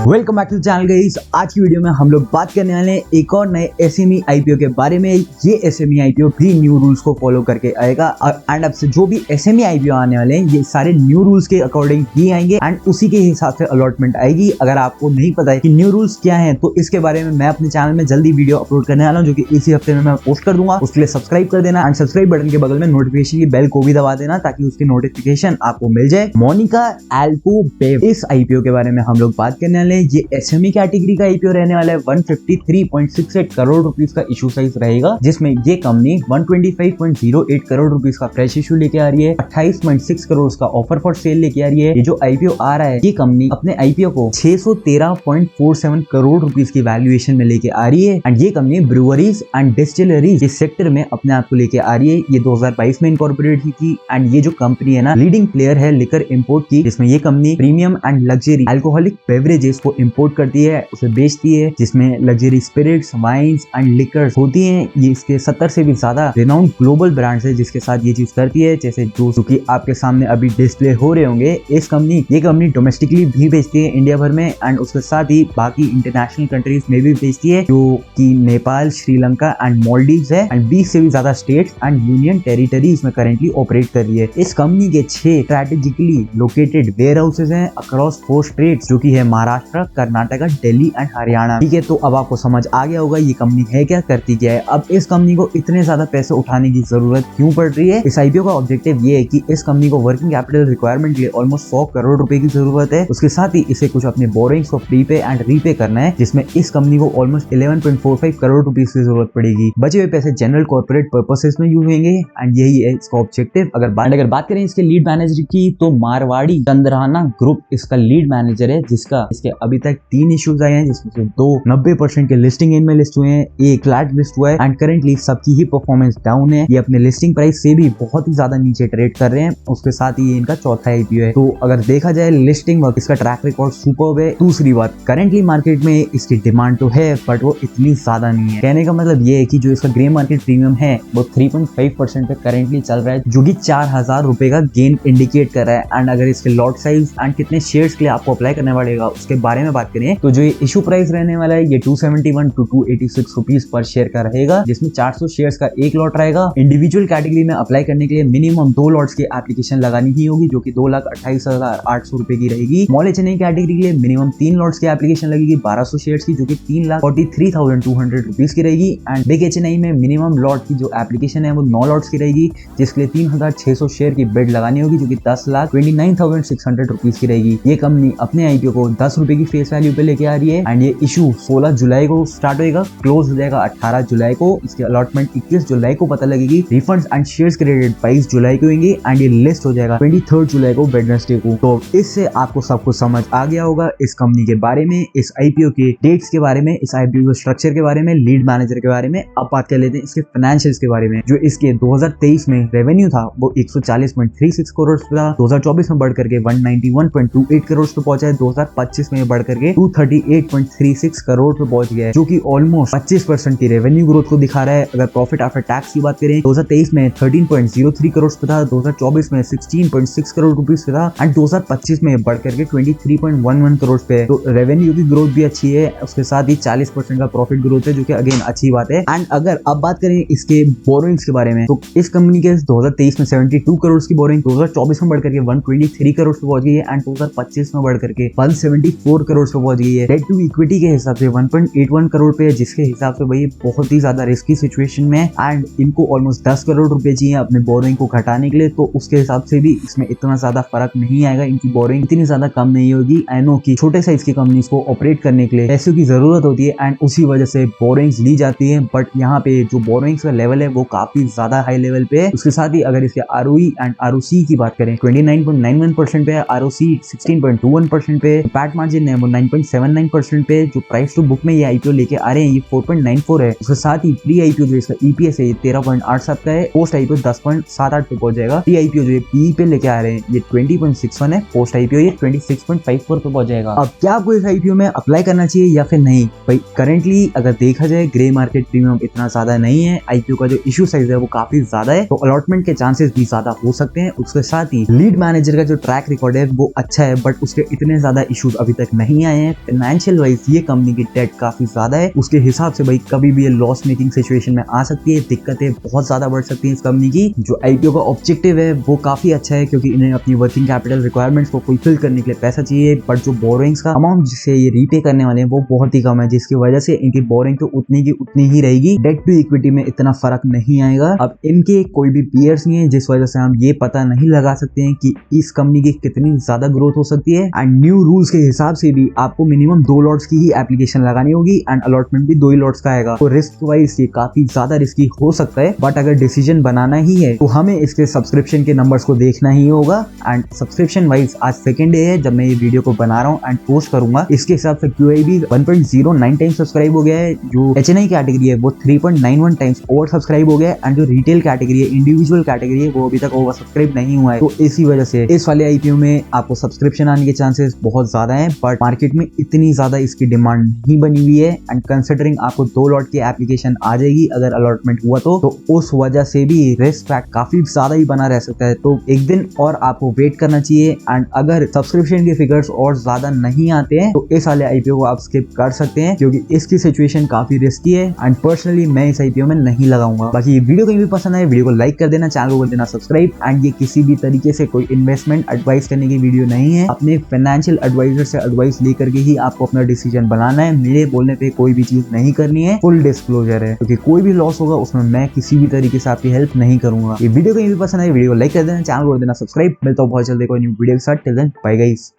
Welcome back to channel guys. आज की video में हम लोग बात करने वाले हैं एक और नए एसएमई आईपीओ के बारे में। ये एसएमई आईपीओ भी न्यू रूल्स को फॉलो करके आएगा एंड अब से जो भी एसएमई आईपीओ आने वाले हैं ये सारे न्यू रूल्स के अकॉर्डिंग ही आएंगे एंड उसी के हिसाब से अलॉटमेंट आएगी। अगर आपको नहीं पता है कि न्यू रूल्स क्या है तो इसके बारे में मैं अपने चैनल में जल्दी वीडियो अपलोड करने वाला हूँ, जो कि इसी हफ्ते में मैं पोस्ट कर दूंगा। उसके लिए सब्सक्राइब कर देना एंड सब्सक्राइब बटन के बगल में नोटिफिकेशन की बेल को भी दबा देना ताकि उसकी नोटिफिकेशन आपको मिल जाए। मोनिका एल्कोबेव, इस आईपीओ के बारे में हम लोग बात करने वाले हैं। ये एसएमई कैटेगरी का आईपीओ रहने वाला है। 153.68 करोड़ रुपीस का इशू साइज रहेगा, जिसमें ये कंपनी 125.08 करोड़ रुपीस का फ्रेश इशू लेके आ रही है। 28.6 करोड़ का ऑफर फॉर सेल लेके आ रही है। ये जो आईपीओ आ रहा है ये कंपनी अपने आईपीओ को 613.47 करोड़ रुपीस की वैल्यूएशन में लेके आ रही है एंड ये कंपनी ब्रूअरीज एंड डिस्टिलरीज के सेक्टर में अपने आप को लेके आ रही है। ये 2022 में इनकॉर्पोरेट हुई थी एंड ये जो कंपनी है ना लीडिंग प्लेयर है लिकर इंपोर्ट की, जिसमें ये company premium and luxury alcoholic beverages को इंपोर्ट करती है, उसे बेचती है, जिसमें luxury spirits, wines and liquors होती हैं। ये इसके 70 से भी ज्यादा रिनाउंड ग्लोबल ब्रांड्स है जिसके साथ ये चीज करती है, जैसे जो कि आपके सामने अभी डिस्प्ले हो रहे होंगे। ये कंपनी डोमेस्टिकली भी बेचती है इंडिया भर में एंड उसके साथ ही बाकी इंटरनेशनल कंट्रीज में भी बेचती है, जो कि नेपाल, श्रीलंका एंड मालदीव्स है एंड 20 से भी ज्यादा स्टेट्स एंड यूनियन टेरिटरीज में करेंटली ऑपरेट कर रही है। इस कंपनी के 6 स्ट्रेटेजिकली लोकेटेड वेयर हाउसेज हैं अक्रॉस 4 स्टेट्स, जो कि है महाराष्ट्र, कर्नाटका, दिल्ली एंड हरियाणा। ठीक है, तो अब आपको समझ आ गया होगा ये कंपनी है क्या, करती क्या है। अब इस कंपनी को इतने ज्यादा पैसे उठाने की जरूरत क्यों पड़ रही है। इस आईपीओ का ऑब्जेक्टिव ये है कि इस कंपनी को वर्किंग कैपिटल रिक्वायरमेंट के लिए ऑलमोस्ट 100 करोड़ रुपए की जरूरत है। उसके साथ ही इसे कुछ अपने बोरिंग्स को प्रीपे एंड रीपे करना है, जिसमें इस कंपनी को ऑलमोस्ट 11.45 करोड़ रुपीस की जरूरत पड़ेगी। बचे हुए पैसे जनरल कॉर्पोरेट पर्पसेस में यूज होंगे एंड यही है इसका ऑब्जेक्टिव। अगर बात करें इसके लीड मैनेजर की तो मारवाड़ी चंद्रहाना ग्रुप इसका लीड मैनेजर है, जिसका इसके अभी तक 3 इश्यूज आए हैं, जिसमें से 2 90% के लिस्टिंग इन में लिस्ट हुए हैं, एक फ्लैट लिस्ट हुआ है एंड करेंटली सबकी ही परफॉर्मेंस डाउन है। ये अपने लिस्टिंग प्राइस से भी बहुत ही ज्यादा नीचे ट्रेड कर रहे हैं। उसके साथ ही ये इनका चौथा आईपीओ है। तो अगर देखा जाए लिस्टिंग वर्क इसका ट्रैक रिकॉर्ड सुपर्ब है। दूसरी बात, करेंटली मार्केट में इसकी डिमांड तो है बट वो इतनी ज्यादा नहीं है। कहने का मतलब ये है कि जो इसका ग्रे मार्केट प्रीमियम है वो 3.5% पे करेंटली चल रहा है, जो कि 4000 रुपए का गेन इंडिकेट कर रहा है। एंड अगर इसके लॉट साइज एंड कितने शेयर्स के लिए आपको अप्लाई करना पड़ेगा उसके बारे में बात करें तो जो ये इशू प्राइस रहने वाला है ये 271 to 286 रुपीस पर शेयर का रहेगा, जिसमें 400 शेयर्स का एक लॉट रहेगा। इंडिविजुअल कैटेगरी में अप्लाई करने के लिए मिनिमम 2 लॉट्स की एप्लीकेशन लगानी ही होगी, जो कि 2,28,800 रुपए की रहेगी। स्मॉल एचएनआई कैटेगरी के लिए मिनिमम 3 लॉट्स की एप्लीकेशन लगेगी 1200 शेयर्स की, जो कि 3,43,200 रुपीस की रहेगी। एंड बिग एचएनआई में मिनिमम लॉट की जो एप्लीकेशन है वो 9 लॉट्स की रहेगी, जिसके लिए 3,600 शेयर की बिड लगानी होगी, जो कि 10,29,600 रुपीस की रहेगी। ये कंपनी अपने आईपीओ को 10 रुपए की फेस वैल्यू पे लेके आ रही है एंड ये इशू 16 जुलाई को स्टार्ट होएगा, क्लोज हो जाएगा 18 जुलाई को। इसके अलॉटमेंट 21 जुलाई को पता लगेगी। रिफंड्स एंड शेयर्स क्रेडिट 22 जुलाई को होंगे एंड ये लिस्ट हो जाएगा 23 जुलाई को वेडनेसडे को। तो इससे आपको सब कुछ समझ आ गया होगा इस कंपनी के बारे में, इस आईपीओ के डेट्स के बारे में, इस आईपीओ के स्ट्रक्चर के बारे में, लीड मैनेजर के बारे में। अब बात कर लेते हैं इसके फाइनेंशियल्स के बारे में। जो इसके 2023 में रेवेन्यू था वो 140.36 करोड़ था, 2024 में बढ़कर के 191.28 करोड़ पे पहुंचा है, 2025 में बढ़कर के 238.36 करोड़ पे पहुंच गया है, जो कि ऑलमोस्ट 25% की रेवेन्यू ग्रोथ को दिखा रहा है। अगर प्रॉफिट आफ्टर टैक्स की बात करें 2023 में 13.03 करोड़ पे था, 2024 में 16.6 करोड़ रुपीस पे था एंड 2025 में बढ़कर के 23.11 करोड़ पे। तो रेवेन्यू की ग्रोथ भी अच्छी है, उसके साथ ही 40% का प्रॉफिट ग्रोथ है, जो कि अगेन अच्छी बात है। एंड अगर अब बात करें इसके बोरोइंग्स के बारे में तो इस कंपनी के 2023 में 72 करोड़ की बोरिंग 2024 में बढ़कर के 123 करोड़ पे पहुंच गई है एंड 2025 में बढ़कर के 174 करोड़ पे पहुंच गई है। डेट टू इक्विटी के हिसाब से 1.81 करोड़ पे है, जिसके हिसाब से भाई बहुत ही ज्यादा रिस्की सिचुएशन में है एंड इनको ऑलमोस्ट 10 करोड़ रुपए चाहिए अपने बोरिंग को घटाने के लिए। तो उसके हिसाब से भी इसमें इतना ज्यादा फर्क नहीं आएगा, इनकी बोरिंग इतनी ज्यादा कम नहीं होगी। आई नो कि छोटे साइज की कंपनीज को ऑपरेट करने के लिए पैसों की जरूरत होती है एंड उसी वजह से बोरिंग्स ली जाती है, बट यहाँ पे जो बोरिंग्स का लेवल है वो काफी ज्यादा हाई लेवल पे है। उसके साथ ही अगर इसके आरओई एंड आरओसी की बात करें 29.91% पे है, आरओसी 16.21% पे, पैट मार्जिन है वो 9.79% पे। जो प्राइस टू बुक में ये आईपीओ लेके आ रहे हैं ये 4.94 है। उसके साथ ही प्री आईपीओ जो इसका ईपीएस है ये 13.87 का है, पोस्ट आईपीओ 10.78 पे पहुंच जाएगा। प्री आईपीओ जो पीई पे लेके आ रहे हैं ये 20.61 है, पोस्ट आईपीओ ये 26.54 पे पहुंच जाएगा। अब क्या आपको इस आईपीओ में अप्लाई करना चाहिए या फिर नहीं? भाई करेंटली अगर देखा जाए ग्रे मार्केट प्रीमियम इतना ज्यादा नहीं है, आईपीओ का जो इशू साइज है वो काफी ज्यादा है, तो अलॉटमेंट के चांसेस भी ज्यादा हो सकते हैं। उसके साथ ही लीड मैनेजर का जो ट्रैक रिकॉर्ड है वो अच्छा है, बट उसके इतने ज्यादा इश्यूज अभी तक नहीं आए हैं। फाइनेंशियल वाइज ये कंपनी की डेट काफी ज्यादा है, उसके हिसाब से भाई कभी भी ये लॉस मेकिंग सिचुएशन में आ सकती है, दिक्कतें बहुत ज्यादा बढ़ सकती है इस कंपनी की। जो आईपीओ का ऑब्जेक्टिव है वो काफी अच्छा है, क्योंकि इन्हें अपनी वर्किंग कैपिटल रिक्वायरमेंट्स को फुलफिल करने के लिए पैसा चाहिए, बट जो बोरोइंग्स का अमाउंट जिसे ये रीपे करने वाले हैं वो बहुत ही कम है, जिसकी वजह से इनकी बोरिंग तो उतनी की उतनी ही रहेगी, डेट टू इक्विटी में इतना फर्क नहीं आएगा। अब इनके कोई भी पीयर्स नहीं है, जिस वजह से हम ये पता नहीं लगा सकते हैं कि इस कंपनी की कितनी ज्यादा ग्रोथ हो सकती है। एंड न्यू रूल्स के हिसाब से भी आपको मिनिमम 2 लॉट्स की ही एप्लीकेशन लगानी होगी एंड अलॉटमेंट भी 2 ही लॉट्स का आएगा। तो रिस्क वाइज ये काफी ज्यादा रिस्की हो सकता है, बट अगर डिसीजन बनाना ही है तो हमें इसके सब्सक्रिप्शन के नंबर्स को देखना ही होगा। एंड सब्सक्रिप्शन वाइज आज सेकंड डे है जब मैं ये वीडियो को बना रहा हूँ एंड पोस्ट करूंगा। इसके हिसाब से QAB 1.09 टाइम्स सब्सक्राइब हो गया है, जो HNI कैटेगरी है वो 3.91 टाइम्स ओवर सब्सक्राइब हो गया है, एंड जो रिटेल कैटेगरी है, इंडिविजुअल कैटेगरी है, वो अभी तक ओवर सब्सक्राइब नहीं हुआ है। तो इसी वजह से इस वाले आईपीओ में आपको सब्सक्रिप्शन आने के चांसेस बहुत ज्यादा है, बट मार्केट में इतनी ज्यादा इसकी डिमांड नहीं बनी हुई है। एंड कंसिडरिंग आपको 2 लॉट की एप्लीकेशन आ जाएगी अगर अलॉटमेंट हुआ तो उस वजह से भी रिस्क फैक्ट काफी ज्यादा ही बना रह सकता है। तो एक दिन और आपको वेट करना चाहिए, एंड अगर सब्सक्रिप्शन के फिगर्स और ज्यादा नहीं आते हैं तो इस वाले आईपीओ को आप स्किप कर सकते हैं, क्योंकि इसकी सिचुएशन काफी रिस्की है। एंड पर्सनली मैं इस आईपीओ में नहीं लगाऊंगा। बाकी ये वीडियो कहीं भी पसंद आए वीडियो को लाइक कर देना, चैनल को कर देना सब्सक्राइब। एंड ये किसी भी तरीके से कोई इन्वेस्टमेंट एडवाइस करने की वीडियो नहीं है, अपने फाइनेंशियल एडवाइजर से एडवाइस लेकर के ही आपको अपना डिसीजन बनाना है। मेरे बोलने पे कोई भी चीज नहीं करनी है, फुल डिस्क्लोजर है, क्योंकि कोई भी लॉस होगा उसमें मैं किसी भी तरीके से आपकी हेल्प नहीं करूंगा। ये वीडियो कहीं भी पसंद आए वीडियो को लाइक कर देना, चैनल को कर देना सब्सक्राइब। मिलता हूं बहुत जल्दी कोई न्यू वीडियो के साथ। Till then bye guys.